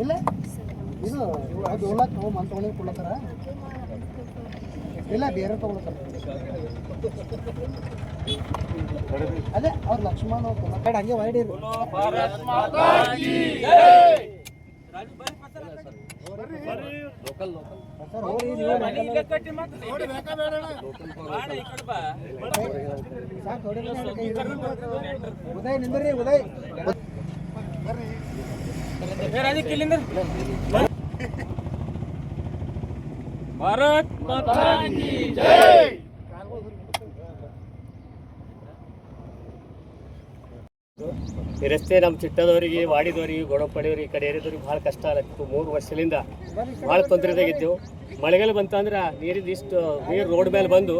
ಇಲ್ಲ ಇದು ಡೋಲಕ್ ಮನ್ ತೊಗೊಂಡು ಕೊಡ್ಲತ್ತಾರ ಇಲ್ಲ ಬೇರೆ ತೊಗೊಳತ್ತಾರ ಅದೇ ಅವ್ರು ಲಕ್ಷ್ಮಣ ಕಡೆ ಹಂಗೆ ವೈಡ್ ಇರು ಉದಯ್ ನಿಂದ್ರಿ ಉದಯ್ ಭಾರತ್ ಮಾತಾ ಕಿ ಜೈ. ಈ ರಸ್ತೆ ನಮ್ಮ ಚಿಟ್ಟದವರಿಗೆ ವಾಡಿದವರಿಗೆ ಗೋಡಂಪಡಿಯವ್ರಿಗೆ ಈ ಕಡೆ ಏರಿದವ್ರಿಗೆ ಭಾಳ ಕಷ್ಟ ಆಗತ್ತಿತ್ತು. 3 ವರ್ಷದಿಂದ ಭಾಳ ತೊಂದರೆದಾಗಿದ್ದೆವು. ಮಳೆಗಾಲ ಬಂತಂದ್ರೆ ನೀರಿದ್ದು ಇಷ್ಟು ನೀರು ರೋಡ್ ಮೇಲೆ ಬಂದು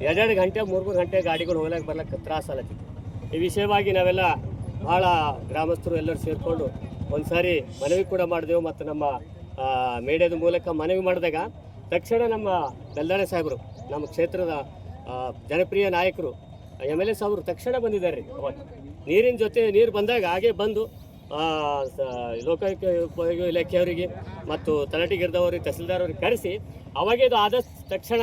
2 ಗಂಟೆ 3 ಗಂಟೆ ಗಾಡಿಗಳು ಹೋಗ್ಲಿಕ್ಕೆ ಬರ್ಲಿಕ್ಕೆ ತ್ರಾಸ ಆಗತ್ತಿತ್ತು. ಈ ವಿಷಯವಾಗಿ ನಾವೆಲ್ಲ ಭಾಳ ಗ್ರಾಮಸ್ಥರು ಎಲ್ಲರೂ ಸೇರಿಕೊಂಡು ಒಂದು ಸಾರಿ ಮನವಿ ಕೂಡ ಮಾಡಿದೆವು. ಮತ್ತು ನಮ್ಮ ಮೀಡಿಯಾದ ಮೂಲಕ ಮನವಿ ಮಾಡಿದಾಗ ತಕ್ಷಣ ನಮ್ಮ ಬೆಲ್ದಾಣೆ ಸಾಹೇಬರು, ನಮ್ಮ ಕ್ಷೇತ್ರದ ಜನಪ್ರಿಯ ನಾಯಕರು MLA ಸಾಹೇಬರು ತಕ್ಷಣ ಬಂದಿದ್ದಾರೆ ರೀ. ಅವತ್ತು ನೀರಿನ ಜೊತೆ ನೀರು ಬಂದಾಗ ಹಾಗೆ ಬಂದು ಲೋಕೋಪಯೋಗಿ ಇಲಾಖೆಯವರಿಗೆ ಮತ್ತು ತಲಾಟಿಗಿರ್ದವ್ರಿಗೆ ತಹಸೀಲ್ದಾರ್ ಅವ್ರಿಗೆ ಕರೆಸಿ ಅವಾಗೇ ಇದು ಆದ ತಕ್ಷಣ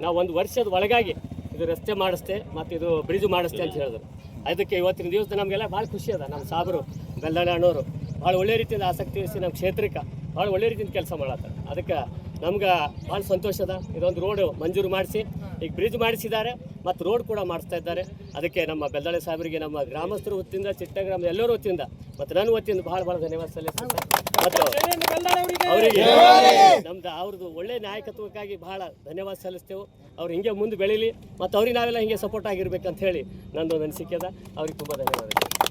ನಾವು 1 ವರ್ಷದ ಒಳಗಾಗಿ ಇದು ರಸ್ತೆ ಮಾಡಿಸ್ತೆ ಮತ್ತು ಇದು ಬ್ರಿಡ್ಜ್ ಮಾಡಿಸ್ತೆ ಅಂತ ಹೇಳಿದ್ರು. ಅದಕ್ಕೆ ಇವತ್ತಿನ ದಿವಸ ನಮಗೆಲ್ಲ ಭಾಳ ಖುಷಿ ಅದ. ನಮ್ಮ ಸಾಬರು ಬೆಲ್ದಾಣೆ ಅಣ್ಣವರು ಭಾಳ ಒಳ್ಳೆ ರೀತಿಯಿಂದ ಆಸಕ್ತಿ ವಹಿಸಿ ನಮ್ಮ ಕ್ಷೇತ್ರಕ್ಕೆ ಭಾಳ ಒಳ್ಳೆ ರೀತಿಯಿಂದ ಕೆಲಸ ಮಾಡತ್ತಾರೆ. ಅದಕ್ಕೆ ನಮ್ಗೆ ಭಾಳ ಸಂತೋಷ ಅದ. ಇದೊಂದು ರೋಡು ಮಂಜೂರು ಮಾಡಿಸಿ ಈಗ ಬ್ರಿಡ್ಜ್ ಮಾಡಿಸಿದ್ದಾರೆ ಮತ್ತು ರೋಡ್ ಕೂಡ ಮಾಡಿಸ್ತಾ ಇದ್ದಾರೆ. ಅದಕ್ಕೆ ನಮ್ಮ ಬೆಲ್ದಾಣೆ ಸಾಹೇಬರಿಗೆ ನಮ್ಮ ಗ್ರಾಮಸ್ಥರ ವತಿಯಿಂದ, ಚಿಟ್ಟಗ್ರಾಮದ ಎಲ್ಲರ ವತಿಯಿಂದ ಮತ್ತು ನನ್ನ ವತಿಯಿಂದ ಭಾಳ ಧನ್ಯವಾದ ಸಲ್ಲಿಸ್ತೀನಿ. ಮತ್ತು ಅವರಿಗೆ ನಮ್ದು ಅವ್ರದ್ದು ಒಳ್ಳೆ ನಾಯಕತ್ವಕ್ಕಾಗಿ ಭಾಳ ಧನ್ಯವಾದ ಸಲ್ಲಿಸ್ತೇವೆ. ಅವ್ರು ಹಿಂಗೆ ಮುಂದೆ ಬೆಳೀಲಿ ಮತ್ತು ಅವ್ರಿಗೆ ನಾವೆಲ್ಲ ಹಿಂಗೆ ಸಪೋರ್ಟ್ ಆಗಿರ್ಬೇಕಂತ ಹೇಳಿ ನಂದೊಂದು ಅನಿಸಿಕೆ ಅದ. ಅವ್ರಿಗೆ ತುಂಬ ಧನ್ಯವಾದಗಳು.